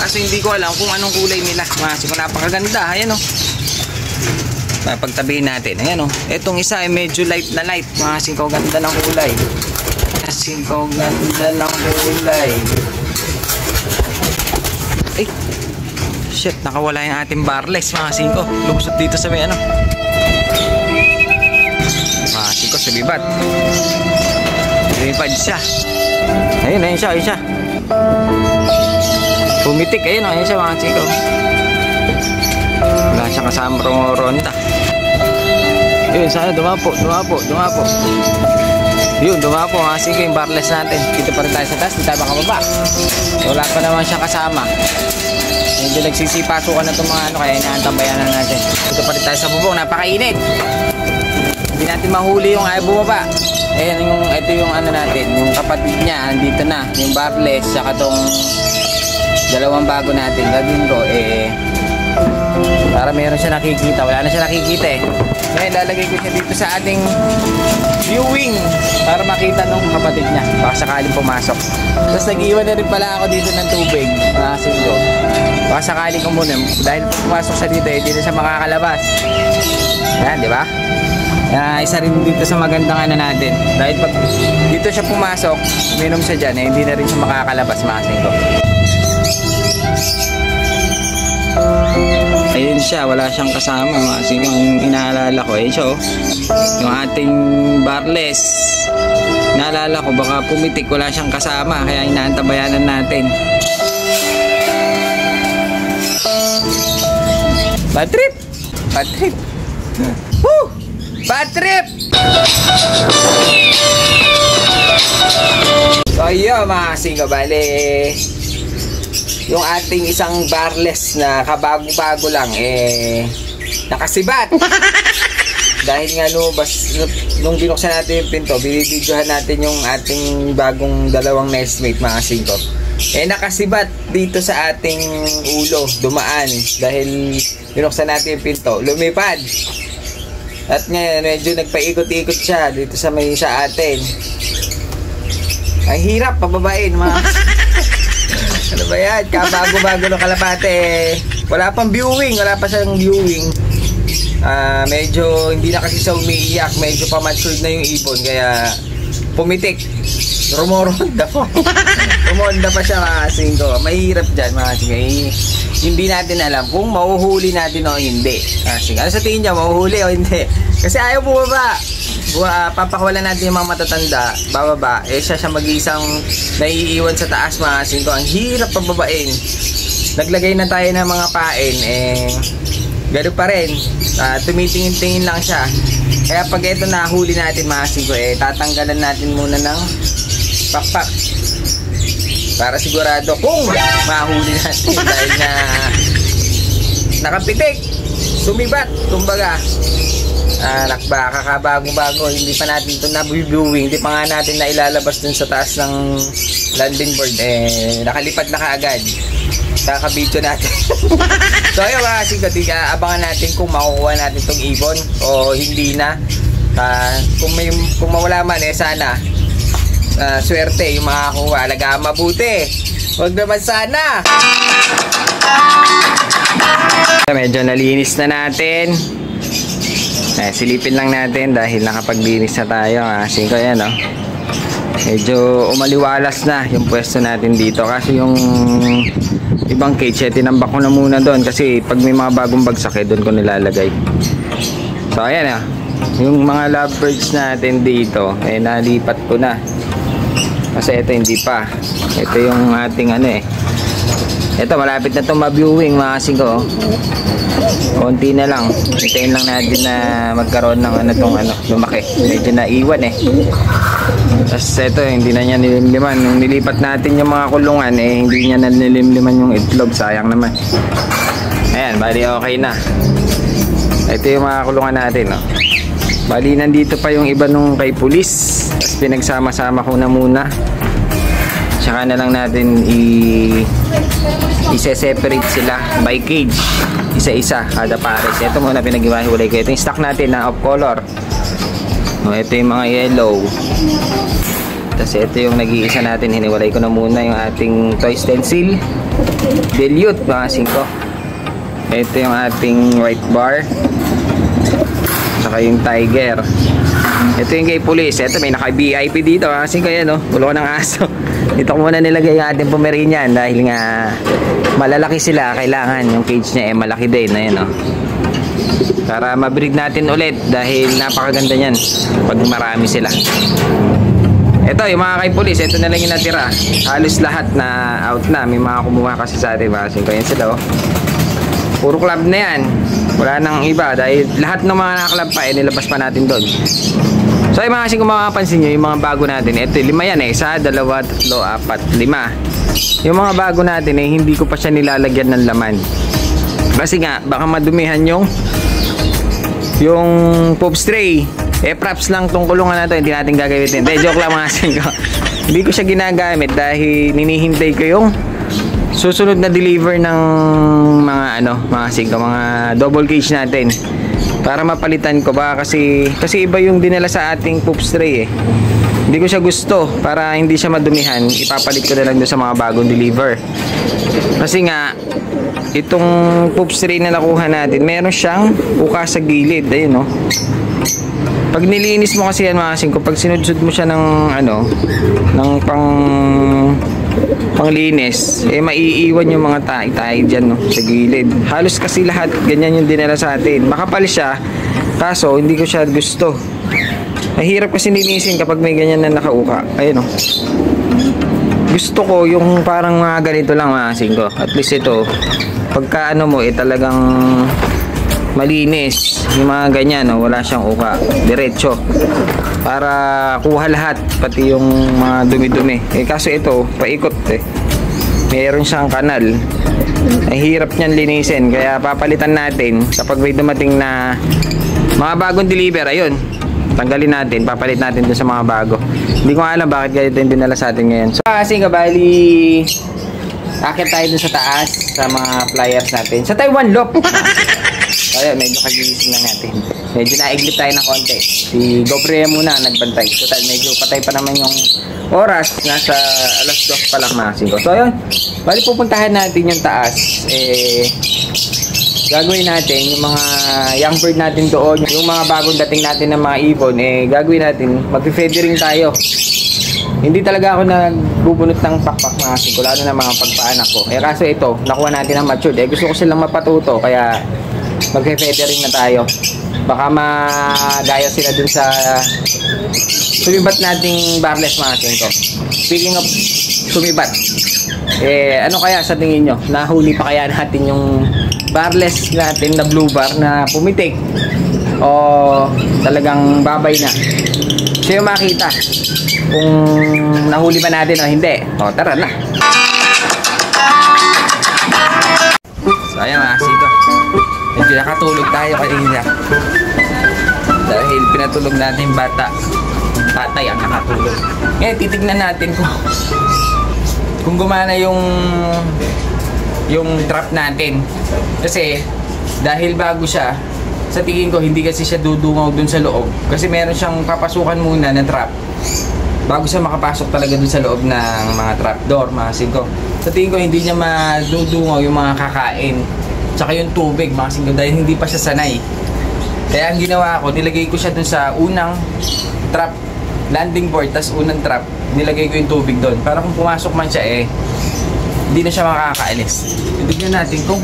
Kaso hindi ko alam kung anong kulay nila. Mga singko, napakaganda. Ayan o. Pagtabihin natin. Ayan o. Itong isa ay medyo light na light. Mga singko, ganda ng kulay. Mga singko, ganda ng kulay. Ay! Shit, nakawala yung ating barless. Mga singko, lumusot dito sa may ano. Mga singko, sa bibat. Lumipad siya. Ayun, ayun siya, ayun siya. Pumitik, ayun, ayun siya mga singko. Wala siya kasama ronda. Yun, sana dumapo. Yun, dumapo mga singko yung barless natin. Dito pa rin tayo sa taas, dito tayo makababa. Wala pa naman siya kasama. Medyo nagsisipasukan na itong mga ano, kaya inaantambayan na natin. Dito pa rin tayo sa bubong, napakainit. Hindi natin mahuli yung ayaw bumaba. Ayan, ito yung ano natin, yung kapatid niya, nandito na. Yung barless, saka tong dalawang bago natin. Gagawin ko, para meron siya nakikita. Wala na siya nakikita eh. Ngayon, lalagay ko siya dito sa ating viewing para makita nung kapatid niya. Baka sakaling pumasok. Tapos nag-iwan na rin pala ako dito ng tubig. Mga singko. Baka sakaling umunom. Dahil pumasok siya dito, hindi na siya makakalabas. Yan, di ba? Isa rin dito sa magandang ano natin. Dahil pag dito siya pumasok, minom siya dyan, hindi na rin siya makakalabas, mga singko. Ayun siya, wala siyang kasama, mga singko. Yung inaalala ko, siya oh. Yung ating barless. Naalala ko, baka pumitik, wala siyang kasama, kaya inaantabayanan natin. Bad trip! Bad trip! Woo! Bad trip! So ayun mga singko, bale yung ating isang barless na kabago-bago lang nakasibat. Dahil nga lumabas nung binuksan natin yung pinto, binibidyohan natin yung ating bagong dalawang nestmate mga singko. Nakasibat dito sa ating ulo, dumaan dahil binuksan natin yung pinto, lumipad. At ngayon, medyo nagpaikot-ikot siya dito sa may sa atin. Ang hirap pababain, mga. Ano ba yan? Kabago-bago ng kalapate. Wala pang viewing, wala pa siyang viewing. Medyo hindi na kasi siya umiiyak. Medyo pa-matured na yung ibon, kaya pumitik. Rumoronda pa. Rumoronda pa siya, mga singko. Mahirap dyan, mga singko. Hindi natin alam kung mahuhuli natin o hindi. Kasi ano sa tingin niya, mahuhuli o hindi? Kasi ayaw bumaba. Papakawalan natin yung mga matatanda, bababa. Siya mag-iisang naiiwan sa taas, mga singko. Ang hirap pababain. Naglagay na tayo ng mga pain, gano'n pa rin. Tumitingin-tingin lang siya. Kaya pag ito nahuli natin, mga singko, tatanggalan natin muna ng pakpak. Para sigurado kung mahuli natin dahil na nakapitik, sumibat, kumbaga. Baka kakabago-bago, hindi pa natin ito nabiviewing, hindi pa nga natin na ilalabas dun sa taas ng landing board, nakalipad na kaagad. Kakabidyo natin. So ayun mga singko, abangan natin kung makukuha natin itong ibon o hindi na. Kung mawala man, sana swerte yung makakuha. Alagaan mabuti, huwag naman sana. Medyo nalinis na natin. Silipin lang natin dahil nakapaglinis na tayo. Singko yan, oh. Medyo umaliwalas na yung pwesto natin dito. Kasi yung ibang cage, tinambak ko na muna doon. Kasi pag may mga bagong bagsak, doon ko nilalagay. So ayan, yung mga lovebirds natin dito, nalipat ko na. Kasi ito hindi pa. Ito yung ating ito malapit na itong ma-viewing, mga singko. Konti na lang. Hintayin lang natin na magkaroon ng lumaki. Medyo naiwan Tapos ito, hindi na niya nilimliman. Nung nilipat natin yung mga kulungan, hindi niya na nilimliman yung itlog. Sayang naman. Ayan, bali okay na. Ito yung mga kulungan natin, no? Bali, nandito pa yung iba nung kay pulis. Tapos pinagsama-sama ko na muna. Tsaka na lang natin i-separate sila by cage. Isa-isa, kada pares. Ito muna pinag-iwalay ko. Ito yung stock natin na off color. Ito yung mga yellow. Tapos ito yung nag-iisa natin. Hiniwalay ko na muna yung ating toy stencil. dilute mga singko. Ito yung ating white bar, saka yung tiger. Ito yung kay police. Ito may naka VIP dito kasi kaya no, ulo ng aso. Dito ko muna nilagay yung ating Pomeranian dahil nga malalaki sila, kailangan yung cage niya malaki din. Ayun no, para mabreed natin ulit dahil napakaganda niyan pag marami sila. Ito yung mga kay police, ito na lang yung natira. Halos lahat na out na. May mga kumuha kasi sa atin mga singko. Yan sila oh. Puro club na yan, wala nang iba dahil lahat ng mga naka-club pa nilabas pa natin doon. So yung mga singko, makapansin nyo yung mga bago natin. Ito 5 yan eh, 1, 2, 3, 4, 5. Yung mga bago natin hindi ko pa siya nilalagyan ng laman kasi nga baka madumihan yung poop tray. Props lang tong kulungan na to, hindi natin gagamitin. Joke lang mga singko. Hindi ko siya ginagamit dahil ninihintay ko yung susunod na deliver ng mga singko, mga double cage natin para mapalitan ko. Baka kasi iba yung dinala sa ating poop tray Hindi ko siya gusto, para hindi siya madumihan. Ipapalit ko na lang doon sa mga bagong deliver. Kasi nga itong poop tray na nakuha natin, meron siyang uka sa gilid. Ayun no. Pag nilinis mo kasi yan mga singko, pag sinudsud mo siya ng ng panglinis, maiiwan yung mga tahi-tahi dyan no, sa gilid. Halos kasi lahat ganyan yung dinala sa atin. Makapal siya, kaso hindi ko siya gusto. Mahirap kasi linisin kapag may ganyan na nakauka. Ayun no. Gusto ko yung parang mga ganito lang mga singko. At least ito, pagka mo talagang malinis yung mga ganyan no, wala siyang uka, diretso para kuha lahat, pati yung mga dumi-dumi. Kaso ito paikot meron siyang kanal, ay hirap niyan linisin, kaya papalitan natin kapag may dumating na mga bagong deliver. Ayun, tanggalin natin, papalit natin dun sa mga bago. Hindi ko alam bakit ganito yung dinala sa atin ngayon. So kasi kabali akit tayo dun sa taas sa mga pliers natin sa Taiwan loop. Ayun, medyo kagigising lang natin. Medyo naiglit tayo ng konti. Si GoPro muna nagbantay. Total, medyo patay pa naman yung oras. Nasa alas 2 pa lang mga singko. So ayun, bali pupuntahan natin yung taas. Gagawin natin yung mga young bird natin doon. Yung mga bagong dating natin ng mga ibon, gagawin natin. Mag-feathering tayo. Hindi talaga ako nagbubunot ng pakpak mga singko, lalo na mga pagpaanak ko. Kaso ito, nakuha natin ng matured. Gusto ko silang mapatuto, kaya mag-feathering na tayo. Baka magaya sila dun sa sumibat nating barless mga singko. Speaking of sumibat, ano kaya sa tingin nyo? Nahuli pa kaya natin yung barless natin na blue bar na pumitik? O talagang babay na? Siya yung makita kung nahuli ba natin o hindi. O tara na. So ayan mga singko, medyo nakatulog tayo kanina dahil pinatulog natin yung bata. Tatay ang nakatulog. Ngayon titignan natin kung gumana yung trap natin, kasi dahil bago siya, sa tingin ko hindi kasi siya dudungaw dun sa loob, kasi meron siyang papasukan muna ng trap bago siya makapasok talaga dun sa loob ng mga trap door mga singko. Sa tingin ko hindi niya madudungaw yung mga kakain tsaka yung tubig mga singko, dahil hindi pa siya sanay. Kaya ang ginawa ko, nilagay ko siya dun sa unang trap landing board, tas unang trap nilagay ko yung tubig doon para kung pumasok man siya hindi na siya makakaalis. Tignan natin kung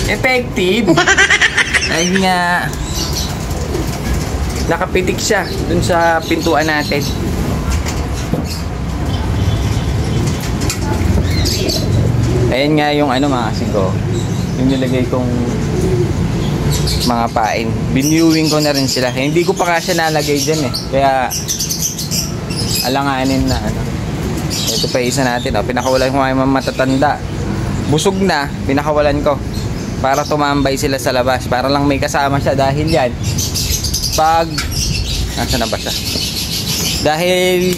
effective. Ay nga, nakapitik siya dun sa pintuan natin. Ayan nga yung mga singko, yung nilagay kong mga pain. Binewing ko na rin sila. Hindi ko pa kasi nalagay dyan kaya alanganin na ito pa isa natin. Pinakawalan ko mga matatanda. Busog na, pinakawalan ko para tumambay sila sa labas, para lang may kasama siya. Dahil yan, pag nasa na ba siya, dahil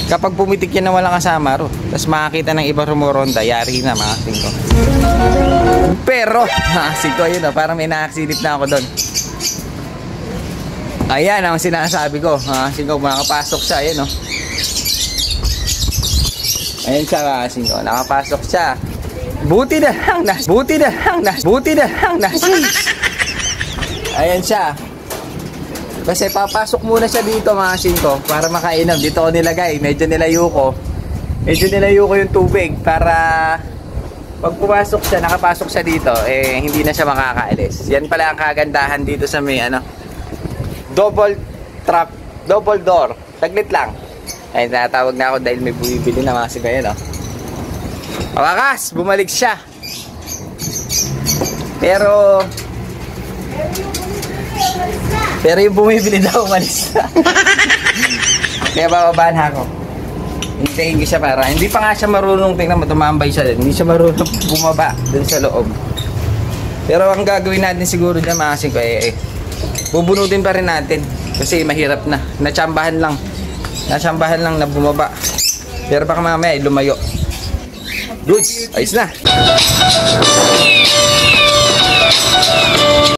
kapag pumitik yan na walang kasama tapos makakita ng iba rumuronda, yari na mga singko. Pero singko, yun parang may nakasilip na ako doon. Ayan ang sinasabi ko singko, makapasok siya. Ayan ayan siya mga singko, nakapasok siya. Buti na lang na. Ayan siya. Kasi papasok muna siya dito mga asin ko para makainom. Dito ko nilagay. Medyo nilayo ko yung tubig para pag pumasok siya, nakapasok siya dito, hindi na siya makakaalis. Yan pala ang kagandahan dito sa may double door. Taglit lang. Ay, natawag na ako dahil may bumibili na mga sigayan, oh. Wakas, bumalik siya. Pero yung bumibili daw umalis na. Kaya bababahan ako. Hintayin ko siya para hindi pa nga siya marunong, tingnan mo, tumambay siya din. Hindi siya marunong bumaba dun sa loob. Pero ang gagawin natin siguro dyan mga kasing ko, bubunutin pa rin natin. Kasi mahirap na. Natsambahan lang na bumaba. Pero baka mamaya lumayo. Goods, ayos na.